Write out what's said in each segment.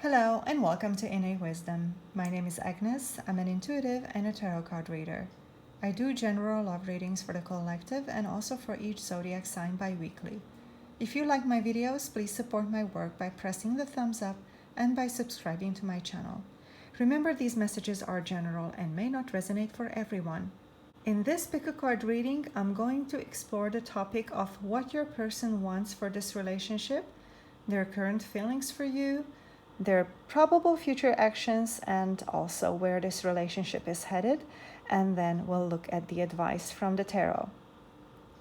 Hello and welcome to Innate Wisdom. My name is Agnes. I'm an intuitive and a tarot card reader. I do general love readings for the collective and also for each zodiac sign bi-weekly. If you like my videos, please support my work by pressing the thumbs up and by subscribing to my channel. Remember, these messages are general and may not resonate for everyone. In this pick a card reading, I'm going to explore the topic of what your person wants for this relationship, their current feelings for you, their probable future actions, and also where this relationship is headed, and then we'll look at the advice from the tarot.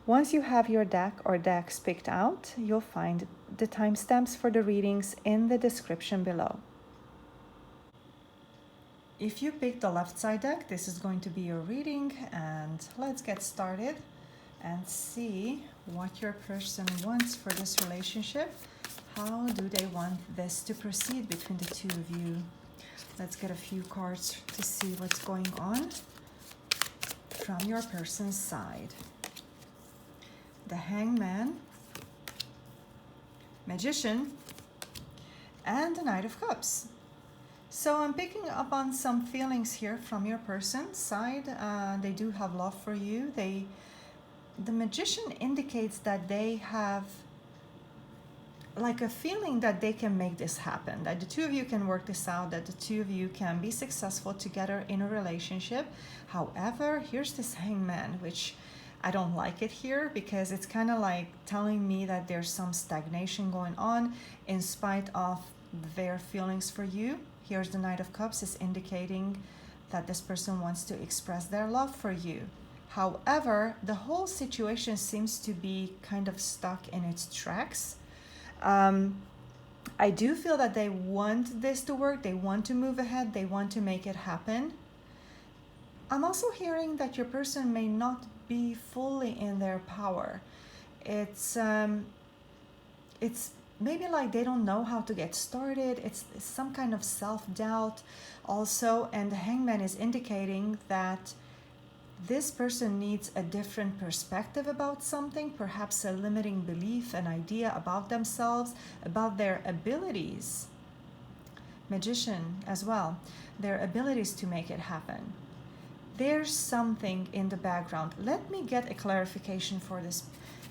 Once you have your deck or decks picked out, you'll find the timestamps for the readings in the description below. If you picked the left side deck, this is going to be your reading, and let's get started and see what your person wants for this relationship. How do they want this to proceed between the two of you? Let's get a few cards to see what's going on from your person's side. The Hangman, Magician, and the Knight of Cups. So I'm picking up on some feelings here from your person's side. They do have love for you. The Magician indicates that they have like a feeling that they can make this happen, that the two of you can work this out, that the two of you can be successful together in a relationship. However, here's this Hangman, which I don't like it here because it's kind of like telling me that there's some stagnation going on in spite of their feelings for you. Here's the Knight of Cups is indicating that this person wants to express their love for you. However, the whole situation seems to be kind of stuck in its tracks. I do feel that they want this to work, they want to move ahead, they want to make it happen. I'm also hearing that your person may not be fully in their power. It's maybe like they don't know how to get started. It's some kind of self-doubt also, and the Hangman is indicating that this person needs a different perspective about something, perhaps a limiting belief, an idea about themselves, about their abilities. Magician as well, their abilities to make it happen. There's something in the background. Let me get a clarification for this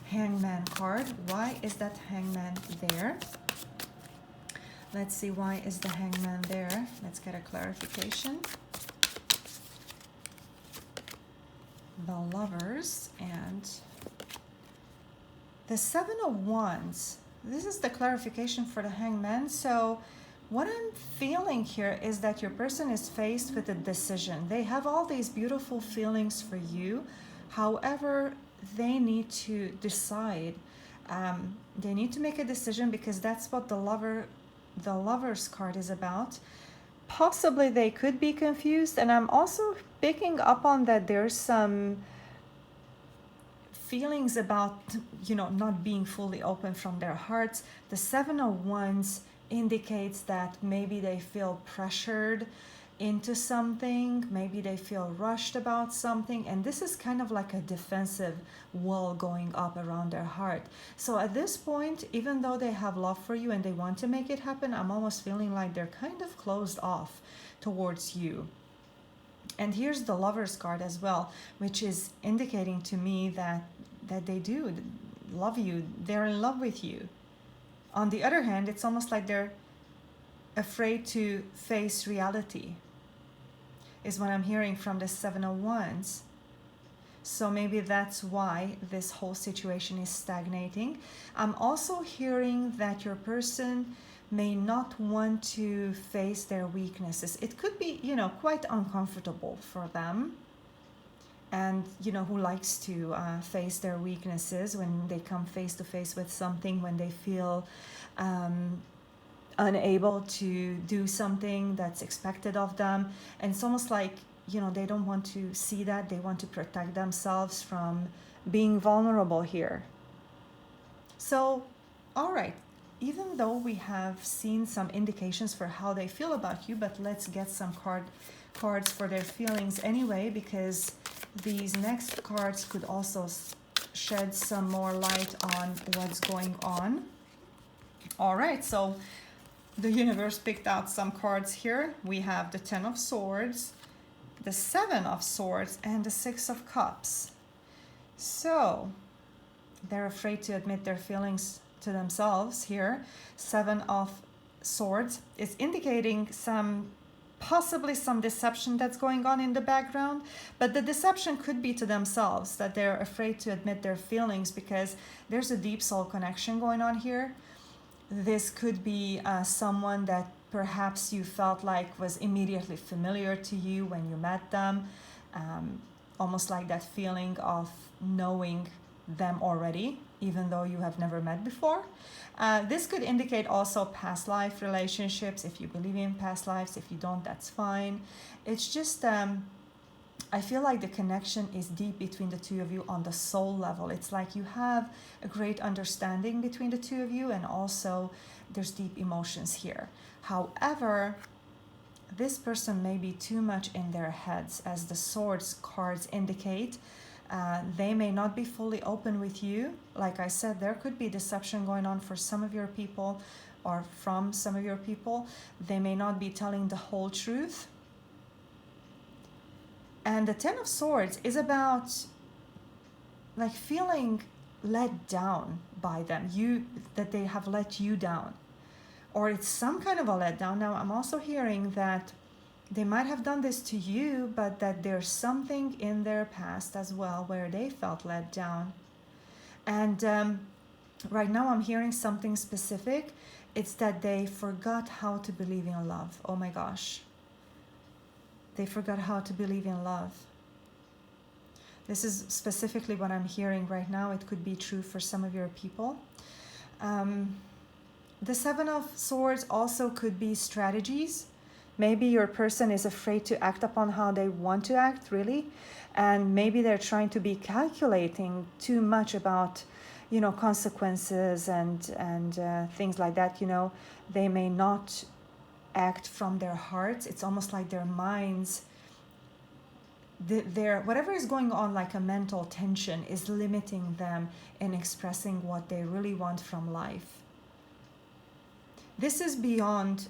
Hangman card. Why is that Hangman there? Let's see, why is the Hangman there? Let's get a clarification. The Lovers and the Seven of Wands. This is the clarification for the Hangman. So what I'm feeling here is that your person is faced with a decision. They have all these beautiful feelings for you. However, they need to decide. They need to make a decision because that's what the Lovers card is about. Possibly they could be confused, and I'm also picking up on that there's some feelings about, not being fully open from their hearts. The Seven of Wands indicates that maybe they feel pressured into something, maybe they feel rushed about something, and this is kind of like a defensive wall going up around their heart. So at this point, even though they have love for you and they want to make it happen, I'm almost feeling like they're kind of closed off towards you. And here's the Lovers card as well, which is indicating to me that they do love you, they're in love with you. On the other hand, it's almost like they're afraid to face reality, is what I'm hearing from the Seven of Wands. So maybe that's why this whole situation is stagnating. I'm also hearing that your person may not want to face their weaknesses. It could be, quite uncomfortable for them. And, who likes to face their weaknesses when they come face to face with something, when they feel unable to do something that's expected of them. And it's almost like, they don't want to see that. They want to protect themselves from being vulnerable here. So, all right, even though we have seen some indications for how they feel about you, but let's get some cards for their feelings anyway, because these next cards could also shed some more light on what's going on. All right, so The universe picked out some cards here. We have the Ten of Swords, the Seven of Swords, and the Six of Cups. So they're afraid to admit their feelings to themselves here. Seven of Swords is indicating possibly some deception that's going on in the background, but the deception could be to themselves, that they're afraid to admit their feelings because there's a deep soul connection going on here. This could be someone that perhaps you felt like was immediately familiar to you when you met them, almost like that feeling of knowing them already, even though you have never met before. This could indicate also past life relationships, if you believe in past lives. If you don't, that's fine. It's just, I feel like the connection is deep between the two of you on the soul level. It's like you have a great understanding between the two of you, and also there's deep emotions here. However, this person may be too much in their heads, as the Swords cards indicate. They may not be fully open with you. Like I said, there could be deception going on for some of your people, or from some of your people. They may not be telling the whole truth. And the Ten of Swords is about like feeling let down by them, that they have let you down, or it's some kind of a letdown. Now I'm also hearing that they might have done this to you, but that there's something in their past as well where they felt let down. And right now I'm hearing something specific. It's that they forgot how to believe in love. Oh my gosh. They forgot how to believe in love. This is specifically what I'm hearing right now. It could be true for some of your people. The Seven of Swords also could be strategies. Maybe your person is afraid to act upon how they want to act, really. And maybe they're trying to be calculating too much about, consequences and things like that. They may not act from their hearts. It's almost like their minds, their whatever is going on, like a mental tension, is limiting them in expressing what they really want from life. This is beyond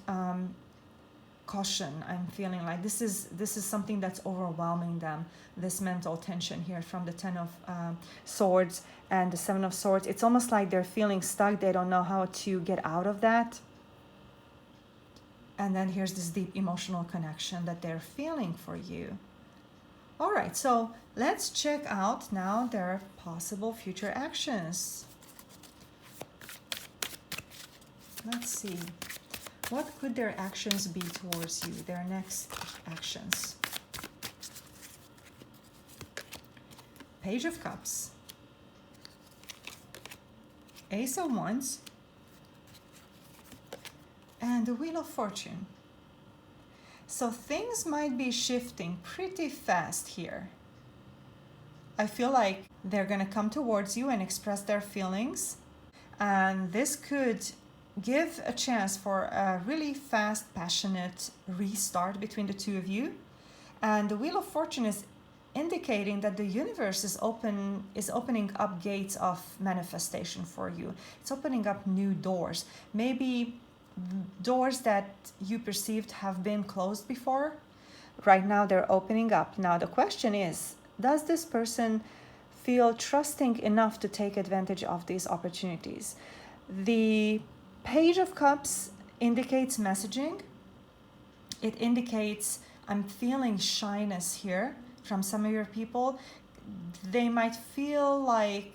caution. I'm feeling like this is something that's overwhelming them, this mental tension here from the Ten of Swords and the Seven of Swords. It's almost like they're feeling stuck. They don't know how to get out of that. And then here's this deep emotional connection that they're feeling for you. All right, so let's check out now their possible future actions. Let's see. What could their actions be towards you, their next actions? Page of Cups, Ace of Wands, and the Wheel of Fortune. So things might be shifting pretty fast here. I feel like they're going to come towards you and express their feelings, and this could give a chance for a really fast, passionate restart between the two of you. And the Wheel of Fortune is indicating that the universe is opening up gates of manifestation for you. It's opening up new doors. Maybe doors that you perceived have been closed before. Right now they're opening up. Now the question is, does this person feel trusting enough to take advantage of these opportunities? The Page of Cups indicates messaging. It indicates I'm feeling shyness here from some of your people. They might feel like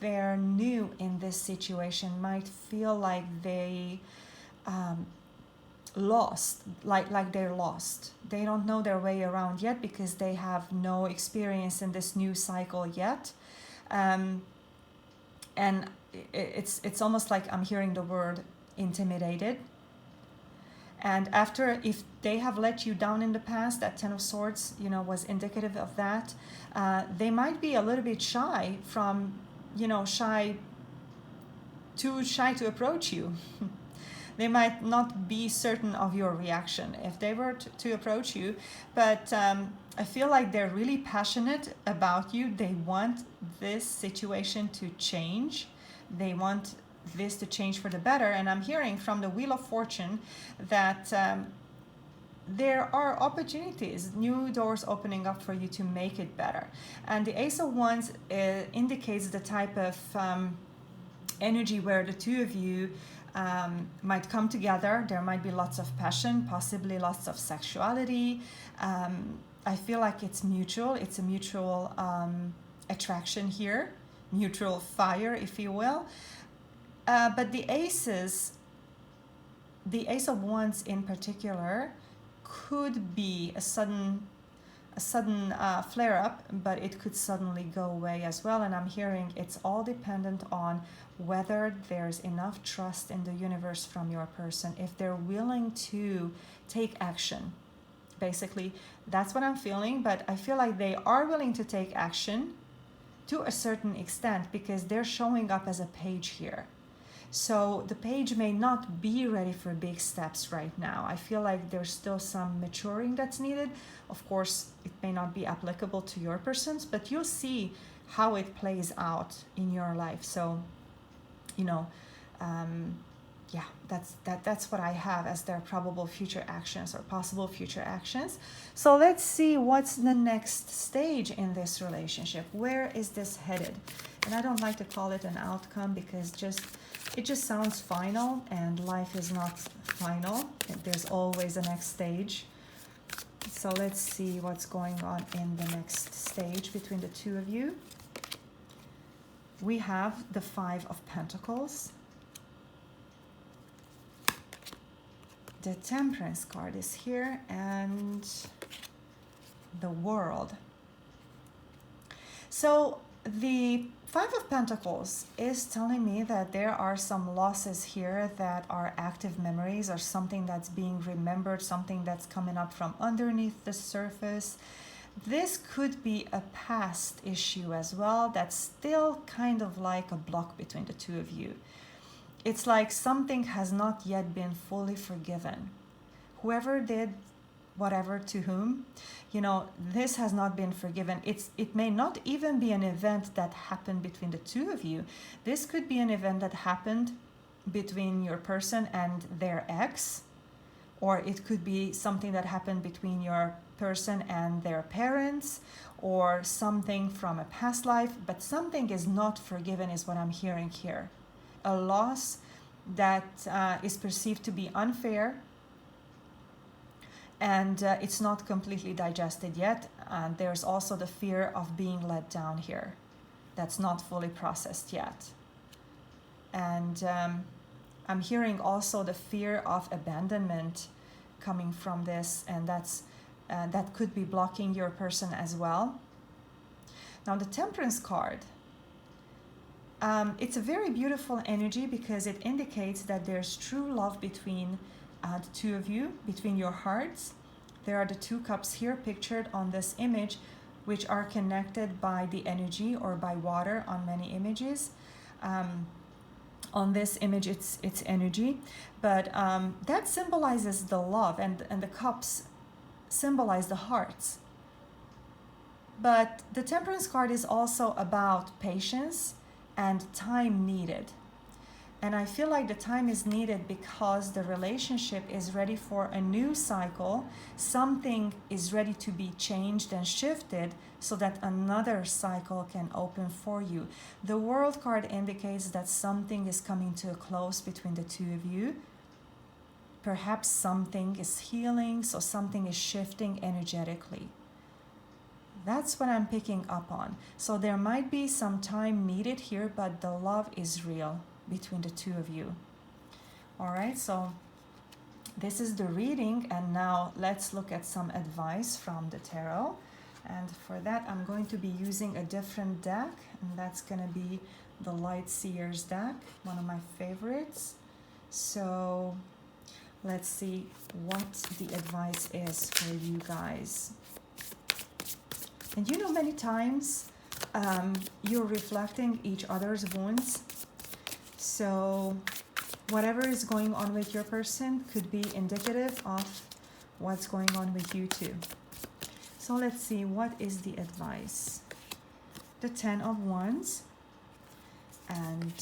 they're new in this situation, might feel like they lost, like they're lost. They don't know their way around yet because they have no experience in this new cycle yet. And it's almost like I'm hearing the word intimidated. And after, if they have let you down in the past, that Ten of Swords, was indicative of that. They might be a little bit shy from, shy to approach you. They might not be certain of your reaction if they were to approach you, but I feel like they're really passionate about you. They want this situation to change. They want this to change for the better. And I'm hearing from the Wheel of Fortune that there are opportunities, new doors opening up for you to make it better. And the Ace of Wands indicates the type of energy where the two of you might come together. There might be lots of passion, possibly lots of sexuality. I feel like it's mutual. It's a mutual attraction here, mutual fire, if you will. But the Ace of Wands in particular could be a sudden flare-up, but it could suddenly go away as well. And I'm hearing it's all dependent on whether there's enough trust in the universe from your person, if they're willing to take action. Basically, that's what I'm feeling, but I feel like they are willing to take action to a certain extent because they're showing up as a page here. So the page may not be ready for big steps right now. I feel like there's still some maturing that's needed. Of course, it may not be applicable to your persons, but you'll see how it plays out in your life. So, you know, yeah, that's what I have as their probable future actions or possible future actions. So let's see what's the next stage in this relationship. Where is this headed? And I don't like to call it an outcome because it just sounds final, and life is not final. There's always a next stage. So let's see what's going on in the next stage between the two of you. We have the Five of Pentacles. The Temperance card is here, and the World. So the Five of Pentacles is telling me that there are some losses here that are active memories or something that's being remembered, something that's coming up from underneath the surface. This could be a past issue as well that's still kind of like a block between the two of you. It's like something has not yet been fully forgiven. Whoever did whatever to whom, you know, this has not been forgiven. It may not even be an event that happened between the two of you. This could be an event that happened between your person and their ex, or it could be something that happened between your person and their parents, or something from a past life, but something is not forgiven is what I'm hearing here. A loss that is perceived to be unfair, and it's not completely digested yet. There's also the fear of being let down here. That's not fully processed yet. And I'm hearing also the fear of abandonment coming from this, and that could be blocking your person as well. Now the Temperance card, it's a very beautiful energy because it indicates that there's true love between the two of you, between your hearts. There are the two cups here pictured on this image, which are connected by the energy or by water on many images. On this image, it's energy, but that symbolizes the love, and the cups symbolize the hearts. But the Temperance card is also about patience and time needed. And I feel like the time is needed because the relationship is ready for a new cycle. Something is ready to be changed and shifted so that another cycle can open for you. The World card indicates that something is coming to a close between the two of you. Perhaps something is healing, so something is shifting energetically. That's what I'm picking up on. So there might be some time needed here, but the love is real between the two of you. All right, so this is the reading, and now let's look at some advice from the tarot. And for that, I'm going to be using a different deck, and that's going to be the Light Seers deck, one of my favorites. So let's see what the advice is for you guys. And you know, many times you're reflecting each other's wounds. So whatever is going on with your person could be indicative of what's going on with you too. So let's see, what is the advice? The Ten of Wands and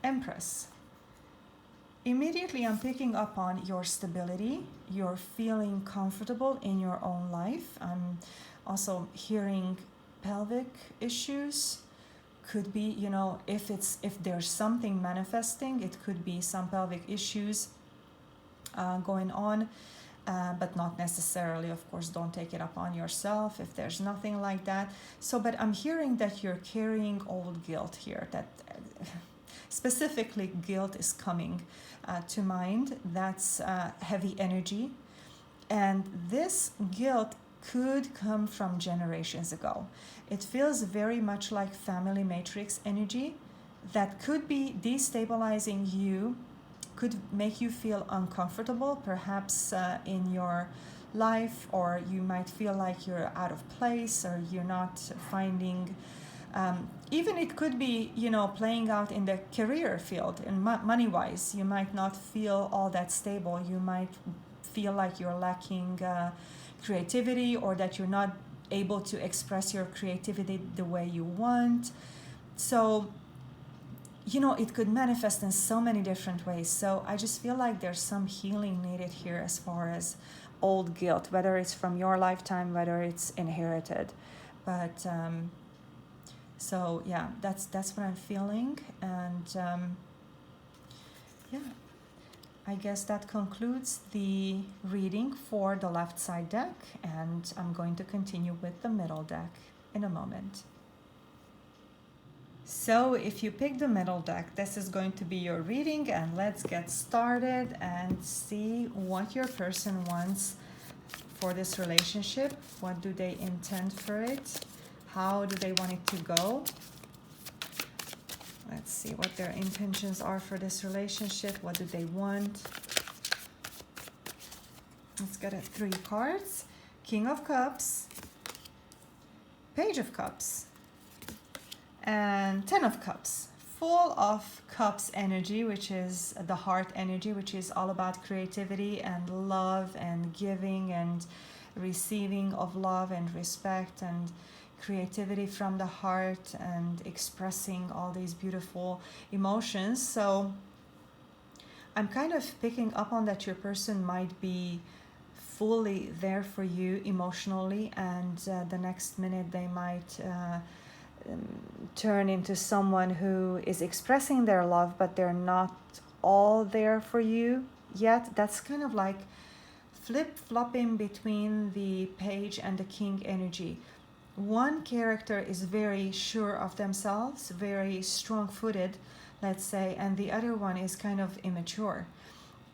Empress. Immediately I'm picking up on your stability. You're feeling comfortable in your own life. I'm also hearing pelvic issues. Could be, you know, if there's something manifesting, it could be some pelvic issues going on, but not necessarily, of course, don't take it upon yourself if there's nothing like that. So, but I'm hearing that you're carrying old guilt here, that specifically guilt is coming to mind. That's heavy energy, and this guilt could come from generations ago. It feels very much like family matrix energy that could be destabilizing you, could make you feel uncomfortable, perhaps in your life, or you might feel like you're out of place or you're not finding, even it could be, you know, playing out in the career field and money-wise. You might not feel all that stable. You might feel like you're lacking creativity, or that you're not able to express your creativity the way you want. So, you know, it could manifest in so many different ways. So I just feel like there's some healing needed here as far as old guilt, whether it's from your lifetime, whether it's inherited. But so yeah, that's what I'm feeling. And yeah, I guess that concludes the reading for the left side deck, and I'm going to continue with the middle deck in a moment. So if you pick the middle deck, this is going to be your reading, and let's get started and see what your person wants for this relationship. What do they intend for it? How do they want it to go? Let's see what their intentions are for this relationship. What do they want? Let's get 3 cards. King of Cups, Page of Cups, and 10 of Cups. Full of Cups energy, which is the heart energy, which is all about creativity and love and giving and receiving of love and respect and creativity from the heart and expressing all these beautiful emotions. So I'm kind of picking up on that your person might be fully there for you emotionally, and the next minute they might turn into someone who is expressing their love, but they're not all there for you yet. That's kind of like flip-flopping between the Page and the King energy. One character is very sure of themselves, very strong-footed, let's say, and the other one is kind of immature.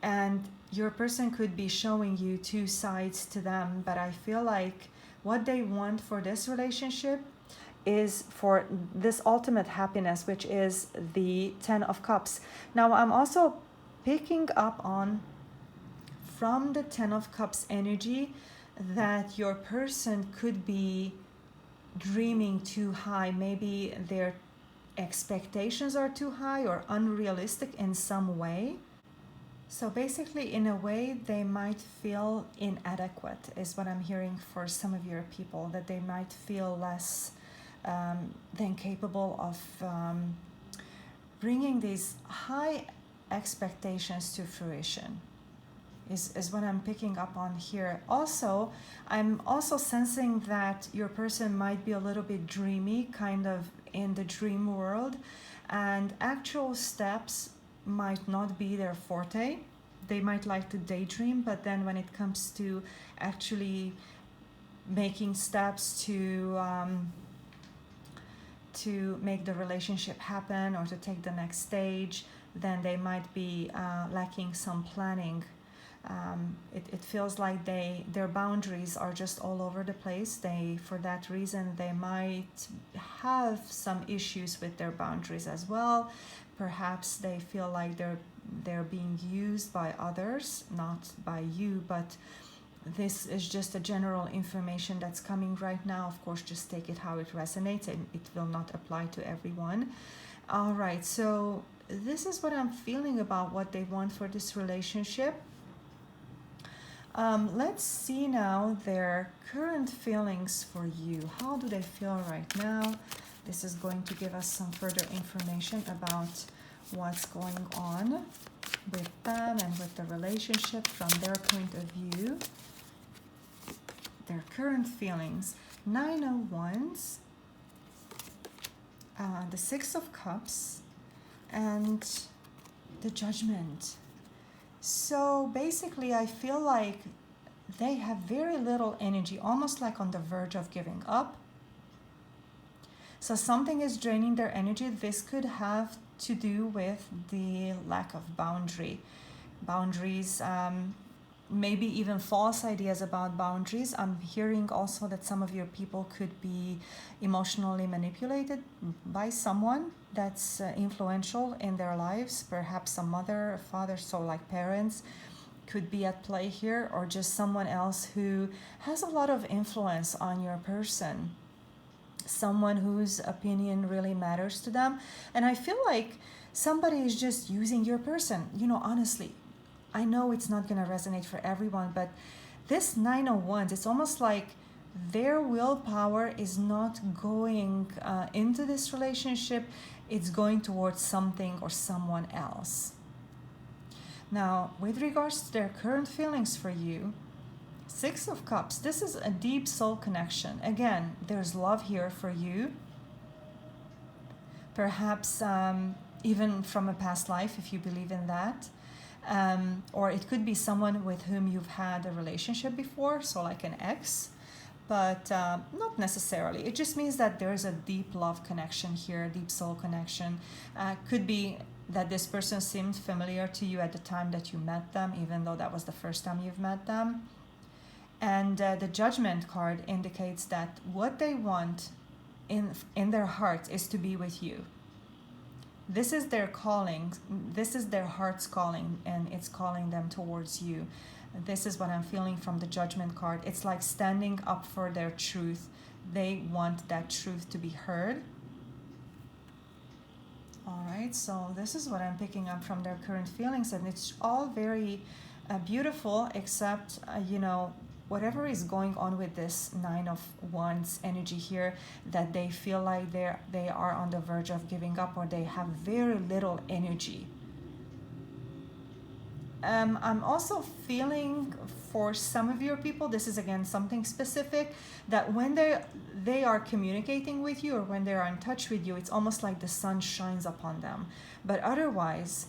And your person could be showing you 2 sides to them, but I feel like what they want for this relationship is for this ultimate happiness, which is the 10 of Cups. Now, I'm also picking up on, from the 10 of Cups energy, that your person could be dreaming too high. Maybe their expectations are too high or unrealistic in some way. So basically, in a way, they might feel inadequate, is what I'm hearing for some of your people, that they might feel less than capable of bringing these high expectations to fruition, is what I'm picking up on here. Also, I'm also sensing that your person might be a little bit dreamy, kind of in the dream world, and actual steps might not be their forte. They might like to daydream, but then when it comes to actually making steps to make the relationship happen or to take the next stage, then they might be lacking some planning. It feels like their boundaries are just all over the place. For that reason, they might have some issues with their boundaries as well. Perhaps they feel like they're being used by others, not by you, but this is just a general information that's coming right now. Of course, just take it how it resonates, and it will not apply to everyone. All right, so this is what I'm feeling about what they want for this relationship. Let's see now their current feelings for you. How do they feel right now? This is going to give us some further information about what's going on with them and with the relationship from their point of view, their current feelings. 9 of Wands, the 6 of Cups, and the Judgment. So basically, I feel like they have very little energy, almost like on the verge of giving up. So something is draining their energy. This could have to do with the lack of boundaries, maybe even false ideas about boundaries. I'm hearing also that some of your people could be emotionally manipulated by someone that's influential in their lives, perhaps a mother, a father, so like parents could be at play here, or just someone else who has a lot of influence on your person, someone whose opinion really matters to them. And I feel like somebody is just using your person, honestly. I know it's not going to resonate for everyone, but this 9 of Wands, it's almost like their willpower is not going into this relationship. It's going towards something or someone else. Now, with regards to their current feelings for you, 6 of Cups, this is a deep soul connection. Again, there's love here for you. Perhaps even from a past life, if you believe in that. Or it could be someone with whom you've had a relationship before, so like an ex, but not necessarily. It just means that there's a deep love connection here, deep soul connection. Could be that this person seemed familiar to you at the time that you met them, even though that was the first time you've met them. And the Judgment card indicates that what they want in their heart is to be with you. This is their calling. This is their heart's calling, and it's calling them towards you. This is what I'm feeling from the Judgment card. It's like standing up for their truth. They want that truth to be heard. All right, so this is what I'm picking up from their current feelings, and it's all very beautiful, except, whatever is going on with this 9 of Wands energy here, that they feel like they are on the verge of giving up, or they have very little energy. I'm also feeling for some of your people, this is again something specific, that when they are communicating with you or when they are in touch with you, it's almost like the sun shines upon them. But otherwise,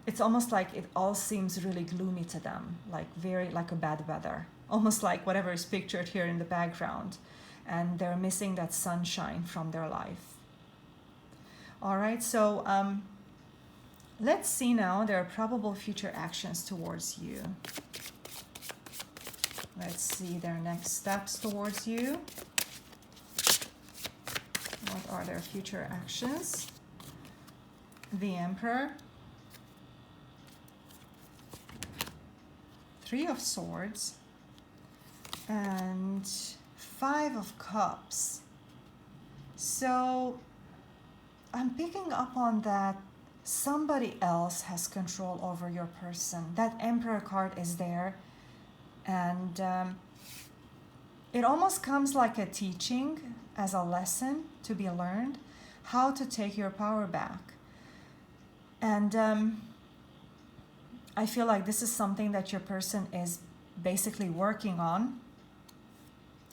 it's almost like it all seems really gloomy to them, like a bad weather, almost like whatever is pictured here in the background, and they're missing that sunshine from their life. All right, so let's see now their probable future actions towards you. Let's see their next steps towards you. What are their future actions? The Emperor, 3 of Swords, and 5 of Cups. So I'm picking up on that somebody else has control over your person. That Emperor card is there, and it almost comes like a teaching, as a lesson to be learned, how to take your power back. And I feel like this is something that your person is basically working on,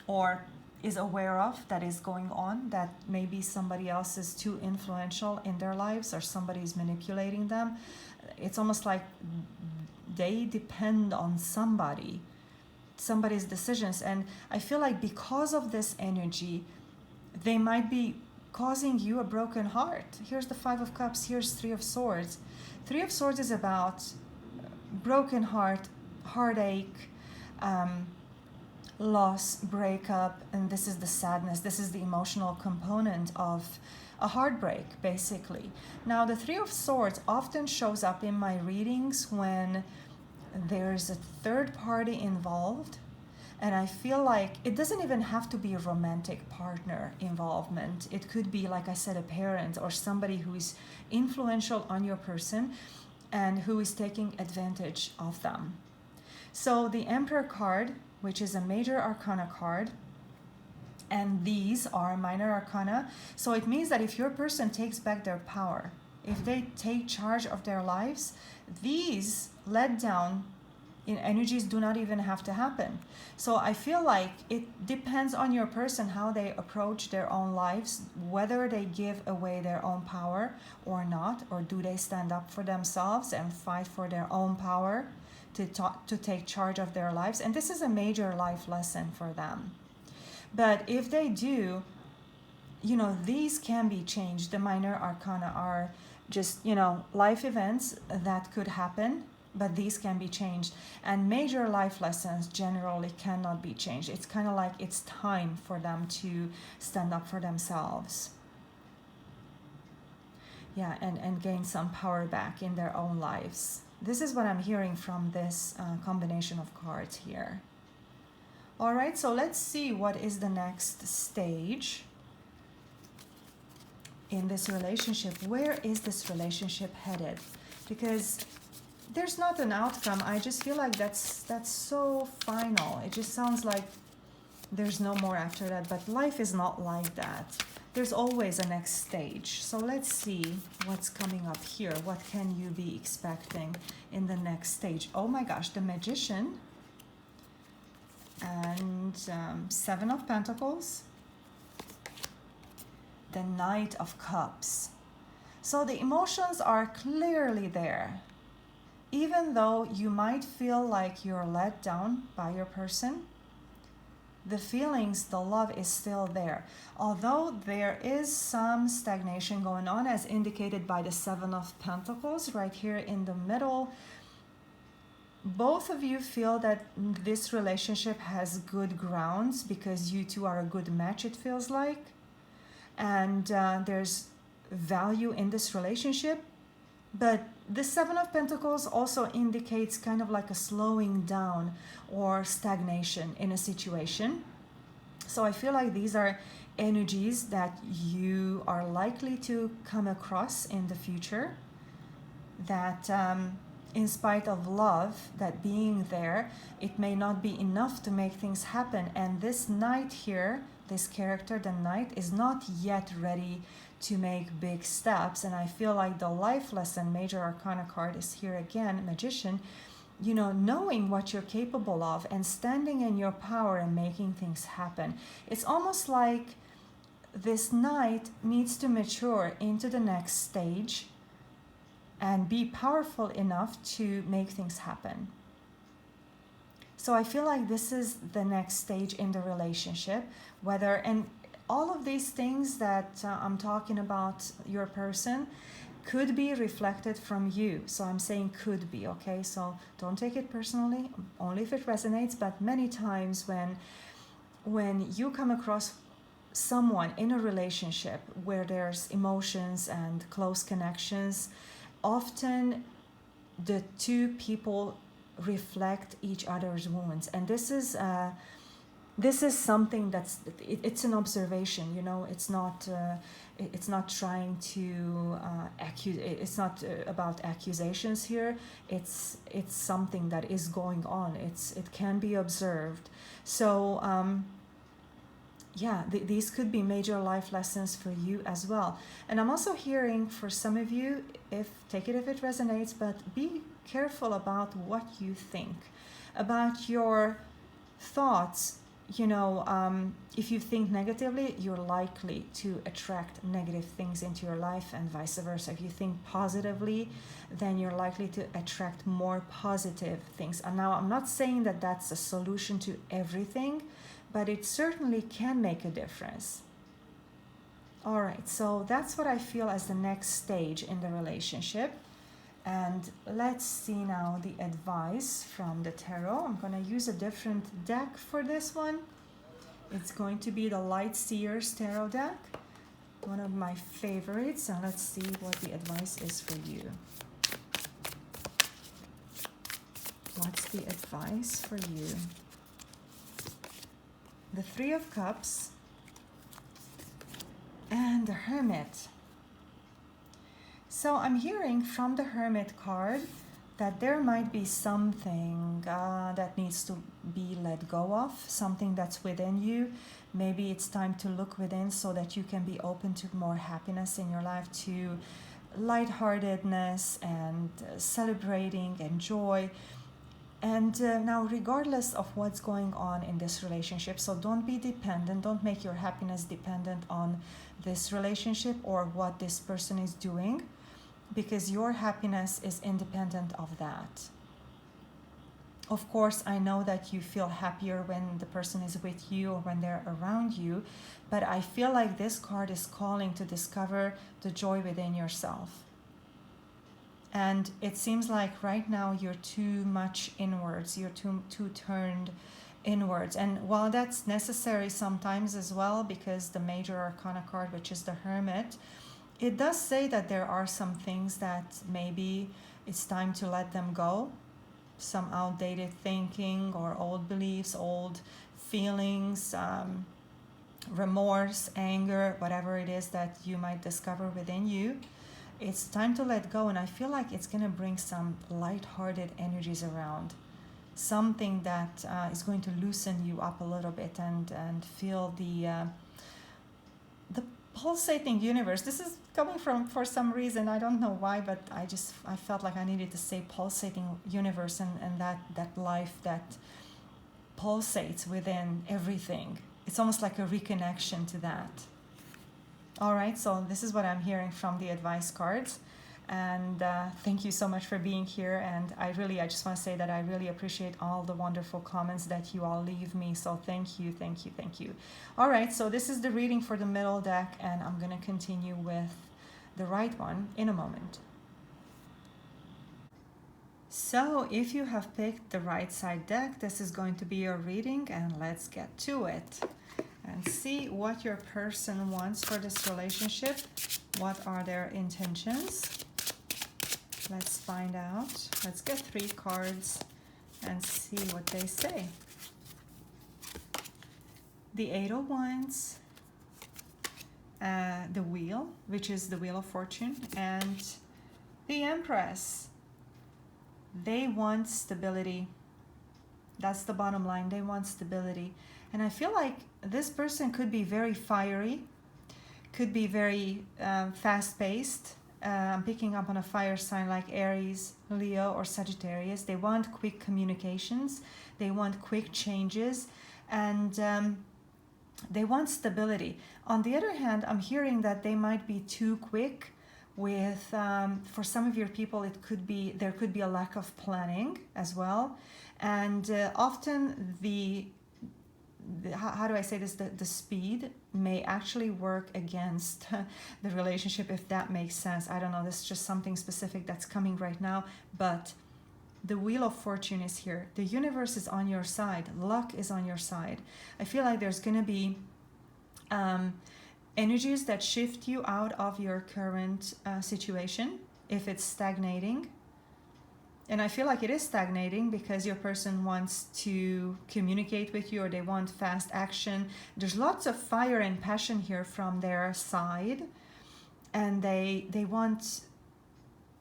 or is aware of, that is going on, that maybe somebody else is too influential in their lives, or somebody is manipulating them. It's almost like they depend on somebody's decisions. And I feel like because of this energy, they might be causing you a broken heart. Here's the 5 of Cups, here's 3 of Swords. 3 of Swords is about broken heart, heartache, loss, breakup, and this is the sadness. This is the emotional component of a heartbreak, basically. Now, the 3 of Swords often shows up in my readings when there's a third party involved, and I feel like it doesn't even have to be a romantic partner involvement. It could be, like I said, a parent or somebody who is influential on your person and who is taking advantage of them. So the Emperor card, which is a major arcana card, and these are minor arcana. So it means that if your person takes back their power, if they take charge of their lives, these let down in energies do not even have to happen. So I feel like it depends on your person how they approach their own lives, whether they give away their own power or not, or do they stand up for themselves and fight for their own power to take charge of their lives. And this is a major life lesson for them. But if they do, these can be changed. The minor arcana are just, life events that could happen, but these can be changed. And major life lessons generally cannot be changed. It's kind of like it's time for them to stand up for themselves. Yeah, and gain some power back in their own lives. This is what I'm hearing from this combination of cards here. All right, so let's see what is the next stage in this relationship. Where is this relationship headed? Because there's not an outcome. I just feel like that's so final. It just sounds like there's no more after that, but life is not like that. There's always a next stage. So let's see what's coming up here. What can you be expecting in the next stage? Oh my gosh, the Magician and Seven of Pentacles, the Knight of Cups. So the emotions are clearly there. Even though you might feel like you're let down by your person, the feelings, the love is still there. Although there is some stagnation going on, as indicated by the Seven of Pentacles right here in the middle, both of you feel that this relationship has good grounds because you two are a good match, it feels like. And there's value in this relationship. But the Seven of Pentacles also indicates kind of like a slowing down or stagnation in a situation. So I feel like these are energies that you are likely to come across in the future, that in spite of love, that being there, it may not be enough to make things happen. And this Knight here, this character, the Knight, is not yet ready to make big steps. And I feel like the life lesson, Major Arcana card, is here again, Magician, knowing what you're capable of and standing in your power and making things happen. It's almost like this Knight needs to mature into the next stage and be powerful enough to make things happen. So I feel like this is the next stage in the relationship, and all of these things that I'm talking about, your person, could be reflected from you. So I'm saying could be, okay? So don't take it personally, only if it resonates. But many times when you come across someone in a relationship where there's emotions and close connections, often the two people reflect each other's wounds. And this is something it's an observation, it's not trying to accuse, it's not about accusations here. It's something that is going on. It can be observed. So these could be major life lessons for you as well. And I'm also hearing for some of you, take it if it resonates, but be careful about what you think, about your thoughts. If you think negatively, you're likely to attract negative things into your life, and vice versa. If you think positively, then you're likely to attract more positive things. And now I'm not saying that that's a solution to everything, but it certainly can make a difference. All right, so that's what I feel as the next stage in the relationship. And let's see now the advice from the tarot. I'm going to use a different deck for this one. It's going to be the Light Seers Tarot deck, one of my favorites. And let's see what the advice is for you. What's the advice for you? The Three of Cups and the Hermit. So I'm hearing from the Hermit card that there might be something that needs to be let go of, something that's within you. Maybe it's time to look within so that you can be open to more happiness in your life, to lightheartedness and celebrating and joy. And now, regardless of what's going on in this relationship, so don't be dependent, don't make your happiness dependent on this relationship or what this person is doing, because your happiness is independent of that. Of course, I know that you feel happier when the person is with you or when they're around you, but I feel like this card is calling to discover the joy within yourself. And it seems like right now you're too much inwards, you're too turned inwards. And while that's necessary sometimes as well, because the major arcana card, which is the Hermit, it does say that there are some things that maybe it's time to let them go. Some outdated thinking or old beliefs, old feelings, remorse, anger, whatever it is that you might discover within you. It's time to let go, and I feel like it's going to bring some light-hearted energies around. Something that is going to loosen you up a little bit and feel the pulsating universe. This is coming from, for some reason, I don't know why, but I felt like I needed to say pulsating universe and that life that pulsates within everything. It's almost like a reconnection to that. All right, so this is what I'm hearing from the advice cards. And thank you so much for being here. And I just want to say that I really appreciate all the wonderful comments that you all leave me. So thank you, thank you, thank you. All right, so this is the reading for the middle deck, and I'm going to continue with the right one in a moment. So if you have picked the right side deck, this is going to be your reading, and let's get to it and see what your person wants for this relationship. What are their intentions? Let's find out. Let's get 3 cards and see what they say. The 8 of Wands, the Wheel, which is the Wheel of Fortune, and the Empress. They want stability. That's the bottom line. They want stability. And I feel like this person could be very fiery, could be very fast-paced. I'm picking up on a fire sign like Aries, Leo, or Sagittarius. They want quick communications. They want quick changes. And they want stability. On the other hand, I'm hearing that they might be too quick with, for some of your people, there could be a lack of planning as well. And often how do I say this? The speed may actually work against the relationship, if that makes sense. I don't know. This is just something specific that's coming right now. But the Wheel of Fortune is here. The universe is on your side. Luck is on your side. I feel like there's going to be energies that shift you out of your current situation if it's stagnating. And I feel like it is stagnating because your person wants to communicate with you, or they want fast action. There's lots of fire and passion here from their side. And they want,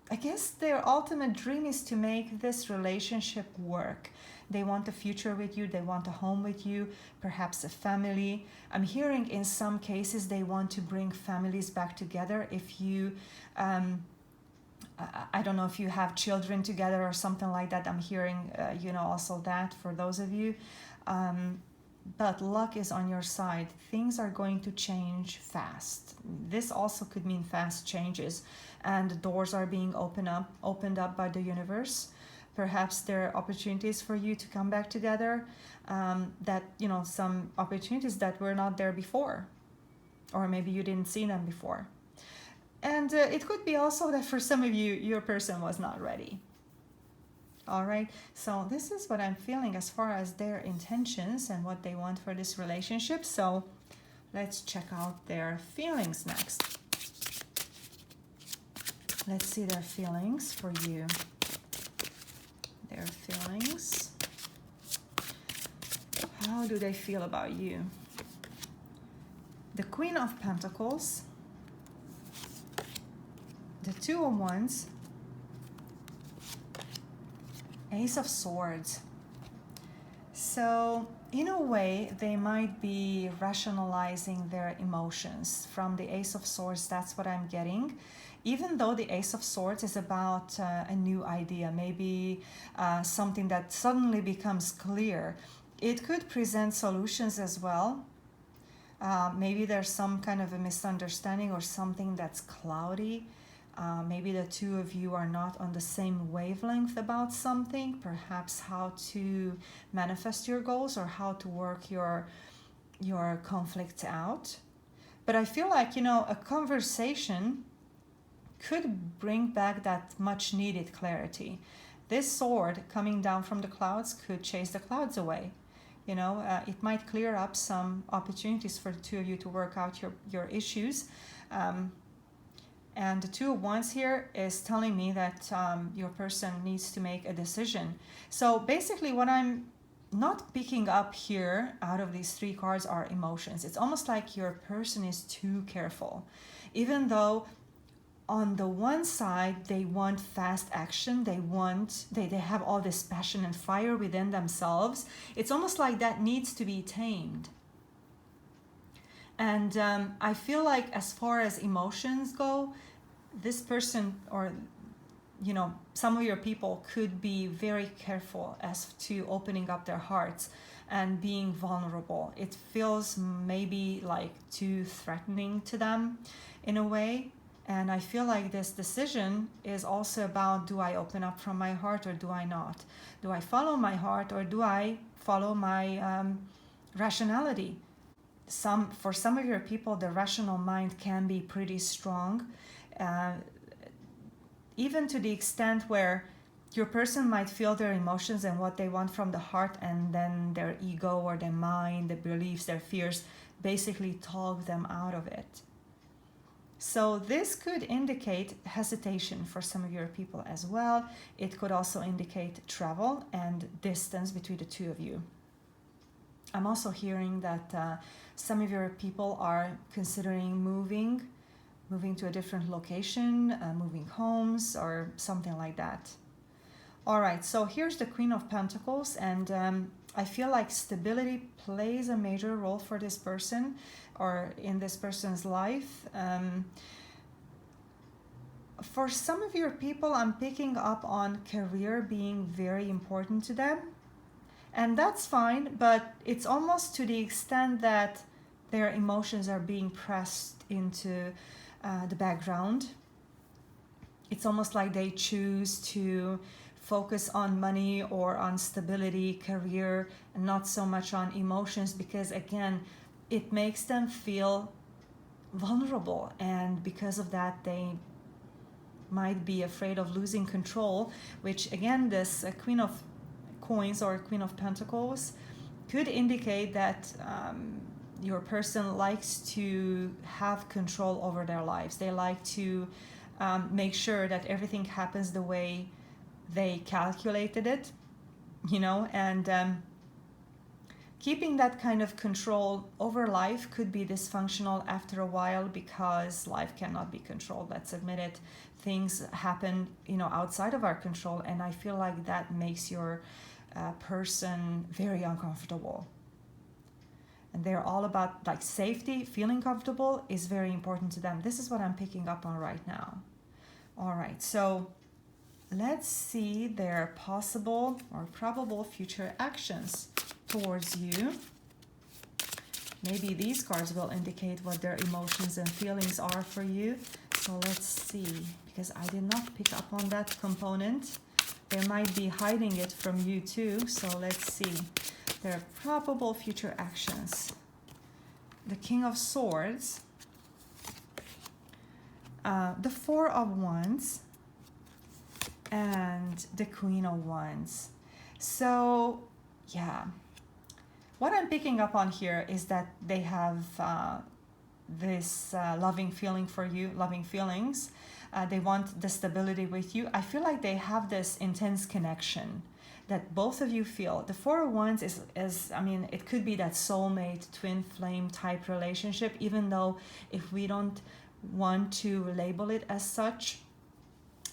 I guess their ultimate dream is to make this relationship work. They want a future with you. They want a home with you, perhaps a family. I'm hearing in some cases they want to bring families back together. If you... I don't know if you have children together or something like that. I'm hearing, also that for those of you. But luck is on your side. Things are going to change fast. This also could mean fast changes, and doors are being opened up by the universe. Perhaps there are opportunities for you to come back together. Some opportunities that were not there before, or maybe you didn't see them before. And it could be also that for some of you, your person was not ready. All right, so this is what I'm feeling as far as their intentions and what they want for this relationship. So let's check out their feelings next. Let's see their feelings for you. Their feelings. How do they feel about you? The Queen of Pentacles. The 2 of Wands, Ace of Swords. So in a way, they might be rationalizing their emotions. From the Ace of Swords, that's what I'm getting. even though the Ace of Swords is about a new idea, maybe something that suddenly becomes clear, it could present solutions as well. Maybe there's some kind of a misunderstanding or something that's cloudy. Maybe the two of you are not on the same wavelength about something, perhaps how to manifest your goals or how to work your conflicts out. But I feel like, a conversation could bring back that much needed clarity. This sword coming down from the clouds could chase the clouds away. It might clear up some opportunities for the two of you to work out your issues. And the Two of Wands here is telling me that your person needs to make a decision. So basically what I'm not picking up here out of these three cards are emotions. It's almost like your person is too careful. Even though on the one side they want fast action, they have all this passion and fire within themselves. It's almost like that needs to be tamed. And I feel like as far as emotions go, this person or some of your people could be very careful as to opening up their hearts and being vulnerable. It feels maybe like too threatening to them in a way. And I feel like this decision is also about, do I open up from my heart or do I not? Do I follow my heart or do I follow my rationality? For some of your people, the rational mind can be pretty strong, even to the extent where your person might feel their emotions and what they want from the heart, and then their ego or their mind, their beliefs, their fears basically talk them out of it. So this could indicate hesitation for some of your people as well. It could also indicate travel and distance between the two of you. I'm also hearing that some of your people are considering moving to a different location, moving homes or something like that. All right, so here's the Queen of Pentacles, and I feel like stability plays a major role for this person or in this person's life. For some of your people, I'm picking up on career being very important to them. And that's fine, but it's almost to the extent that their emotions are being pressed into the background. It's almost like they choose to focus on money or on stability, career, and not so much on emotions, because again, it makes them feel vulnerable, and because of that they might be afraid of losing control, which again, this Queen of Coins or Queen of Pentacles could indicate that your person likes to have control over their lives. They like to make sure that everything happens the way they calculated it, and keeping that kind of control over life could be dysfunctional after a while, because life cannot be controlled. Let's admit it. Things happen, outside of our control, and I feel like that makes your person very uncomfortable. And they're all about like safety. Feeling comfortable is very important to them. This is what I'm picking up on right now. All right, so let's see their possible or probable future actions towards you. Maybe these cards will indicate what their emotions and feelings are for you. So let's see, because I did not pick up on that component. They might be hiding it from you too. So let's see their probable future actions. The King of Swords, the Four of Wands, and the Queen of Wands. So yeah, what I'm picking up on here is that they have this loving feeling for you, loving feelings. They want the stability with you. I feel like they have this intense connection that both of you feel. The Four of Wands is it could be that soulmate, twin flame type relationship, even though if we don't want to label it as such,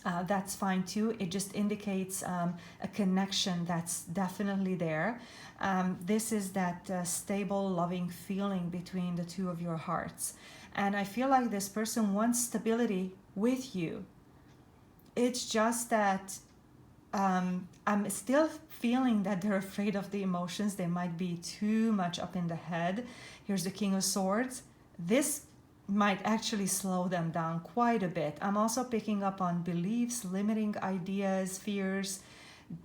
that's fine too. It just indicates a connection that's definitely there. This is that stable, loving feeling between the two of your hearts. And I feel like this person wants stability with you. It's just that I'm still feeling that they're afraid of the emotions. They might be too much up in the head. Here's the King of Swords. This might actually slow them down quite a bit. I'm also picking up on beliefs, limiting ideas, fears,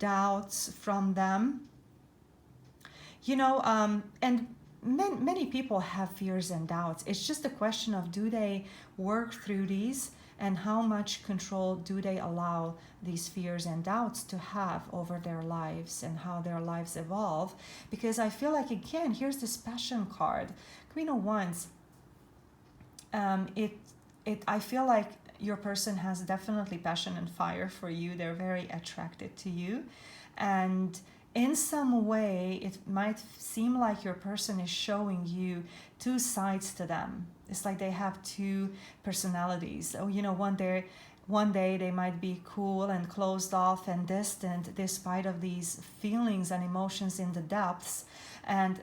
doubts from them. And many people have fears and doubts. It's just a question of, do they work through these, and how much control do they allow these fears and doubts to have over their lives and how their lives evolve? Because I feel like, again, here's this Passion card, Queen of Wands. I feel like your person has definitely passion and fire for you. They're very attracted to you, and in some way it might seem like your person is showing you two sides to them. It's like they have two personalities. One day they might be cool and closed off and distant despite of these feelings and emotions in the depths, and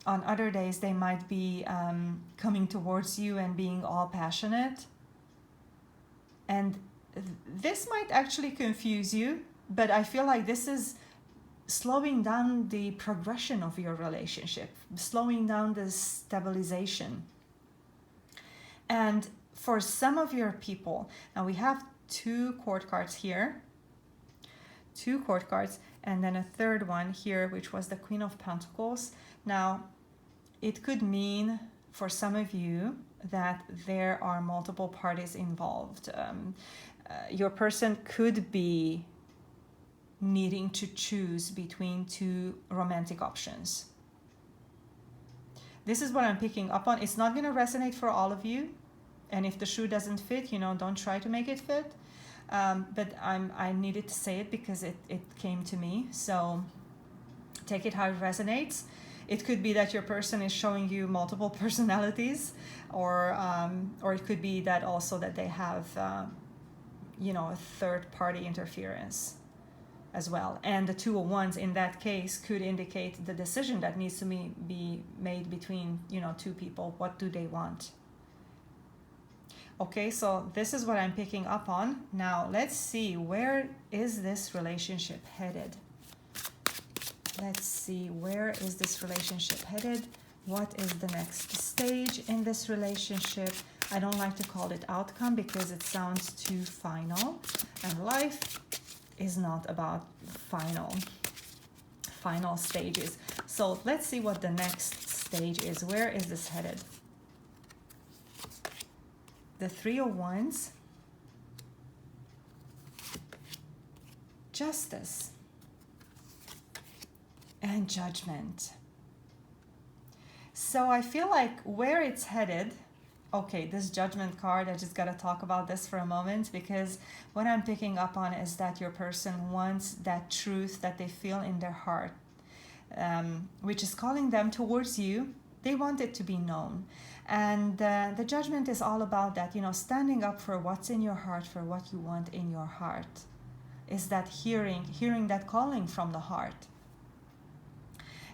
on other days they might be coming towards you and being all passionate. And this might actually confuse you, but I feel like this is slowing down the progression of your relationship, slowing down the stabilization. And for some of your people, now we have 2 court cards here, 2 court cards, and then a third one here, which was the Queen of Pentacles. Now, it could mean for some of you that there are multiple parties involved. Your person could be needing to choose between 2 romantic options. This is what I'm picking up on. It's not going to resonate for all of you. And if the shoe doesn't fit, don't try to make it fit. But I needed to say it because it came to me. So take it how it resonates. It could be that your person is showing you multiple personalities, or it could be that also that they have, a third party interference as well. And the 2 of Wands in that case could indicate the decision that needs to be made between, 2 people. What do they want? Okay, so this is what I'm picking up on. Now, let's see, where is this relationship headed? Let's see, where is this relationship headed? What is the next stage in this relationship? I don't like to call it outcome because it sounds too final. And life is not about final stages. So let's see what the next stage is. Where is this headed? The 3 of Wands, Justice, and Judgment. So I feel like where it's headed, okay, this Judgment card, I just got to talk about this for a moment, because what I'm picking up on is that your person wants that truth that they feel in their heart, which is calling them towards you. They want it to be known. And the Judgment is all about that, standing up for what's in your heart, for what you want in your heart. Is that hearing that calling from the heart.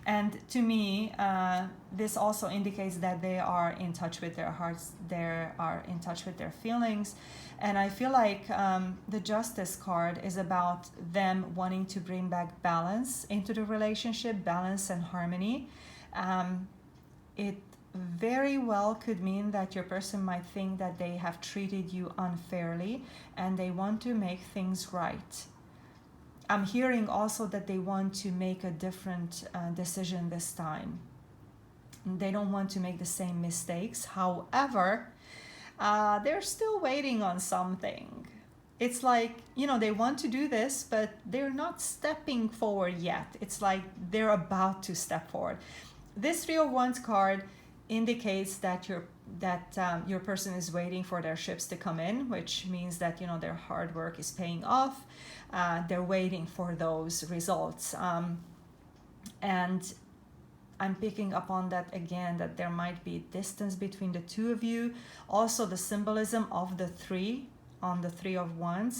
And to me, this also indicates that they are in touch with their hearts, they are in touch with their feelings. And I feel like the Justice card is about them wanting to bring back balance into the relationship, balance and harmony. It very well could mean that your person might think that they have treated you unfairly and they want to make things right. I'm hearing also that they want to make a different decision this time. They don't want to make the same mistakes. However, they're still waiting on something. It's like, they want to do this, but they're not stepping forward yet. It's like they're about to step forward. This 3 of Wands card indicates that your person is waiting for their ships to come in, which means that their hard work is paying off. They're waiting for those results, and I'm picking up on that again, that there might be distance between the 2 of you. Also, the symbolism of the 3 on the Three of Wands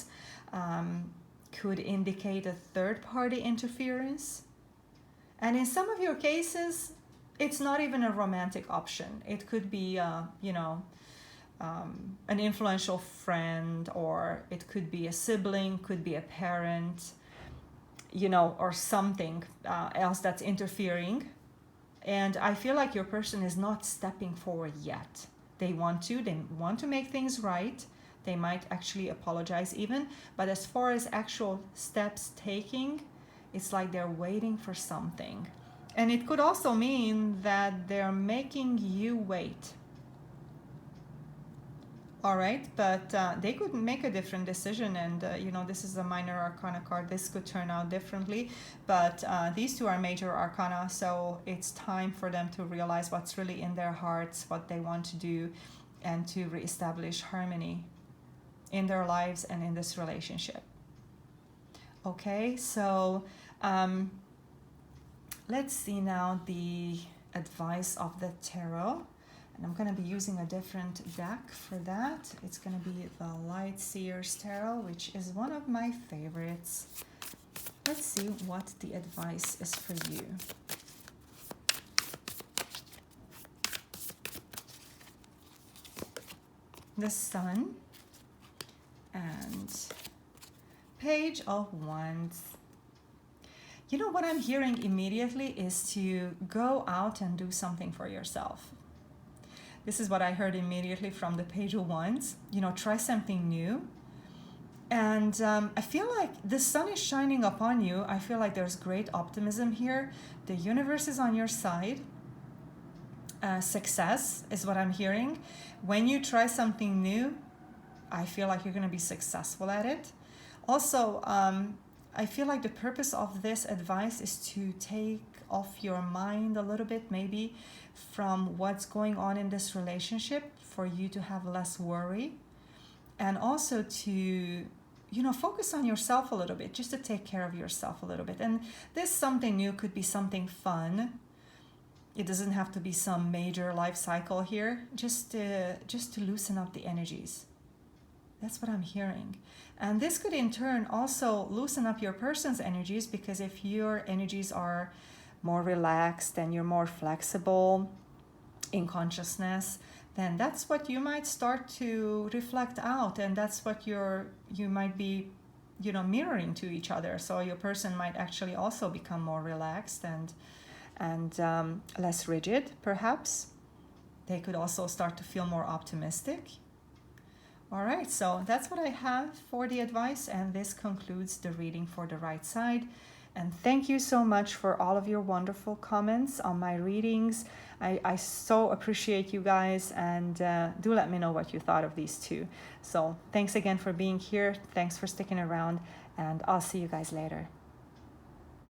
could indicate a third-party interference. And in some of your cases, it's not even a romantic option. It could be, an influential friend, or it could be a sibling, could be a parent, or something else that's interfering. And I feel like your person is not stepping forward yet. They want to make things right. They might actually apologize even. But as far as actual steps taking, it's like they're waiting for something. And it could also mean that they're making you wait. All right, but they could make a different decision, and this is a minor arcana card. This could turn out differently, but these two are major arcana, so it's time for them to realize what's really in their hearts, what they want to do, and to reestablish harmony in their lives and in this relationship. Okay, so let's see now the advice of the tarot. And I'm going to be using a different deck for that. It's going to be the Light Seer's Tarot, which is one of my favorites. Let's see what the advice is for you. The Sun and Page of Wands. What I'm hearing immediately is to go out and do something for yourself. This is what I heard immediately from the Page of Wands. Try something new. And I feel like the sun is shining upon you. I feel like there's great optimism here. The universe is on your side. Success is what I'm hearing. When you try something new, I feel like you're going to be successful at it. Also, I feel like the purpose of this advice is to take off your mind a little bit, maybe, from what's going on in this relationship, for you to have less worry, and also to focus on yourself a little bit, just to take care of yourself a little bit. And this something new could be something fun. It doesn't have to be some major life cycle here, just to loosen up the energies. That's what I'm hearing. And this could in turn also loosen up your person's energies, because if your energies are more relaxed and you're more flexible in consciousness, then that's what you might start to reflect out, and that's what you might be mirroring to each other. So your person might actually also become more relaxed and less rigid, perhaps. They could also start to feel more optimistic. All right, so that's what I have for the advice, and this concludes the reading for the right side. And thank you so much for all of your wonderful comments on my readings. I so appreciate you guys, and do let me know what you thought of these two. So thanks again for being here. Thanks for sticking around, and I'll see you guys later.